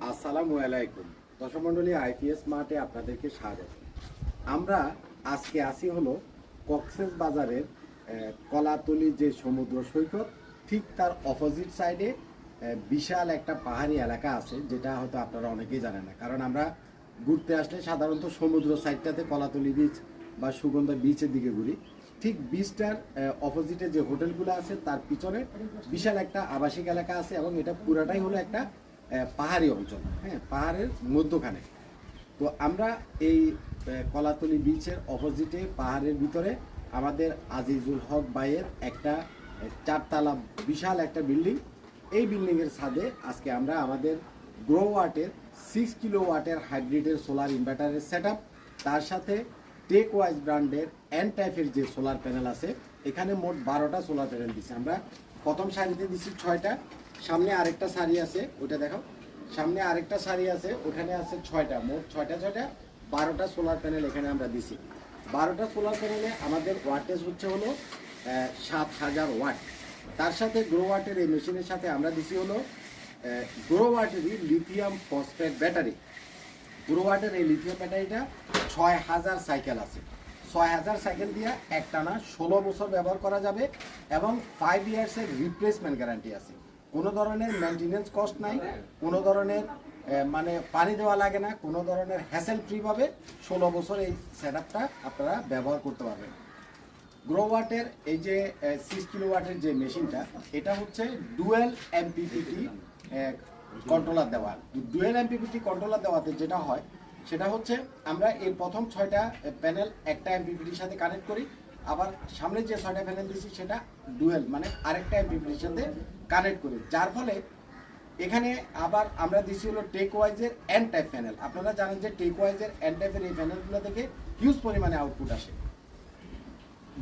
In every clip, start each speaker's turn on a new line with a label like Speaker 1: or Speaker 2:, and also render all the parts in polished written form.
Speaker 1: আসসালামু আলাইকুম দর্শক মণ্ডলী, আইপিএস মার্টে আপনাদেরকে স্বাগত। আমরা আজকে আসি হলো কক্সেস বাজারের কলাতলি যে সমুদ্র সৈকত, ঠিক তার অপোজিট সাইডে বিশাল একটা পাহাড়ি এলাকা আছে, যেটা হয়তো আপনারা অনেকেই জানেন না। কারণ আমরা ঘুরতে আসলে সাধারণত সমুদ্র সাইডটাতে কলাতলি বিচ বা সুগন্ধা বিচের দিকে ঘুরি। ঠিক বিচটার অপোজিটে যে হোটেলগুলো আছে তার পিছনে বিশাল একটা আবাসিক এলাকা আছে, এবং এটা পুরাটাই হলো একটা পাহাড়ি অঞ্চল, হ্যাঁ, পাহাড়ের মধ্যখানে। তো আমরা এই কলাতলি বিচের অপোজিটে পাহাড়ের ভিতরে আমাদের আজিজুল হক ভাইয়ের একটা চারতলা বিশাল একটা বিল্ডিং। এই বিল্ডিংয়ের ছাদে আজকে আমরা আমাদের গ্রো ওয়াটের 6 কিলোওয়াটের হাইব্রিডের সোলার ইনভার্টারের সেট আপ, তার সাথে টেক ওয়াইজ ব্র্যান্ডের এন টাইপের যে সোলার প্যানেল আছে, এখানে মোট 12টা সোলার প্যানেল দিচ্ছি আমরা। প্রথম সারিতে দিচ্ছি 6টা, সামনে আরেকটা সারি আছে, ওটা দেখো, সামনে আরেকটা সারি আছে, ওখানে আছে 6টা, মোট 6টা 12টা সোলার প্যানেল এখানে আমরা দিছি। 12টা সোলার প্যানেলে আমাদের ওয়াটেজ হচ্ছে হলো 7000 ওয়াট। তার সাথে গ্রো ওয়াটের এই মেশিনের সাথে আমরা দিছি হলো গ্রো ওয়াটেরই লিথিয়াম ফসফেট ব্যাটারি। গ্রো ওয়াটের এই লিথিয়াম ব্যাটারিটা 6000 সাইকেল আছে। 6000 সাইকেল দিয়ে একটানা 16 বছর ব্যবহার করা যাবে, এবং 5 ইয়ার্সের রিপ্লেসমেন্ট গ্যারান্টি আছে। কোনো ধরনের মেনটেনেন্স কস্ট নাই, কোনো ধরনের মানে পানি দেওয়া লাগে না, কোনো ধরনের হ্যাসেল ফ্রিভাবে 16 বছর এই সেট আপটা আপনারা ব্যবহার করতে পারবেন। গ্রো ওয়াটের এই যে 6 কিলোওয়াটের যে মেশিনটা, এটা হচ্ছে ডুয়েল এমপিপিটি কন্ট্রোলার দেওয়া। ডুয়েল এমপিপিটি কন্ট্রোলার দেওয়াতে যেটা হয় সেটা হচ্ছে, আমরা এই প্রথম 6টা প্যানেল একটা এমপিপিটির সাথে কানেক্ট করি, আবার সামনে যে 6টা প্যানেল দিচ্ছি সেটা ডুয়েল মানে আরেকটা এমপিপিটির সাথে কানেক্ট করি, যার ফলে এখানে আবার আমরা দিচ্ছি হলো টেক ওয়াইজের এন টাইপ প্যানেল। আপনারা জানেন যে টেক ওয়াইজের এন টাইপের এই প্যানেলগুলো থেকে হিউজ পরিমাণে আউটপুট আসে।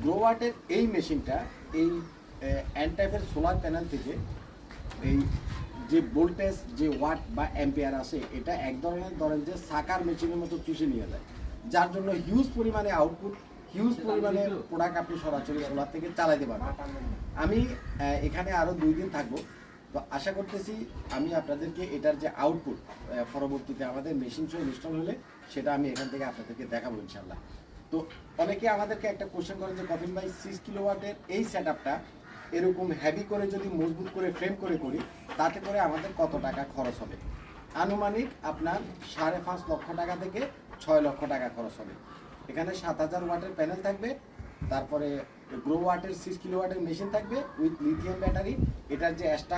Speaker 1: গ্রো ওয়াটের এই মেশিনটা এই এন টাইপের সোলার প্যানেল থেকে এই যে ভোল্টেজ যে ওয়াট বা অ্যাম্পিয়ার আছে, এটা এক ধরনের ধরেন যে সাকার মেশিনের মতো চুষে নিয়ে যায়, যার জন্য হিউজ পরিমাণে আউটপুট, হিউজ পরিমাণে প্রোডাক্ট আপনি সরাসরি সোলার থেকে চালাইতে পারবেন। আমি এখানে আরও 2 দিন থাকবো, তো আশা করতেছি আমি আপনাদেরকে এটার যে আউটপুট পরবর্তীতে আমাদের মেশিন সহ ইনস্টল হলে সেটা আমি এখান থেকে আপনাদেরকে দেখাবো ইনশাল্লাহ। তো অনেকে আমাদেরকে একটা কোশ্চেন করেন যে কফিন ভাই, 6 কিলোওয়াটের এই সেট আপটা এরকম হেভি করে যদি মজবুত করে ফ্রেম করে করি, তাতে করে আমাদের কত টাকা খরচ হবে? আনুমানিক আপনার 5.5 লক্ষ টাকা থেকে 6 লক্ষ টাকা খরচ হবে। এখানে 7000 ওয়াটের প্যানেল থাকবে, তারপরে গ্রো ওয়াটের 6 কিলোওয়াটের মেশিন থাকবে উইথ লিথিয়াম ব্যাটারি। এটার যে এক্সট্রা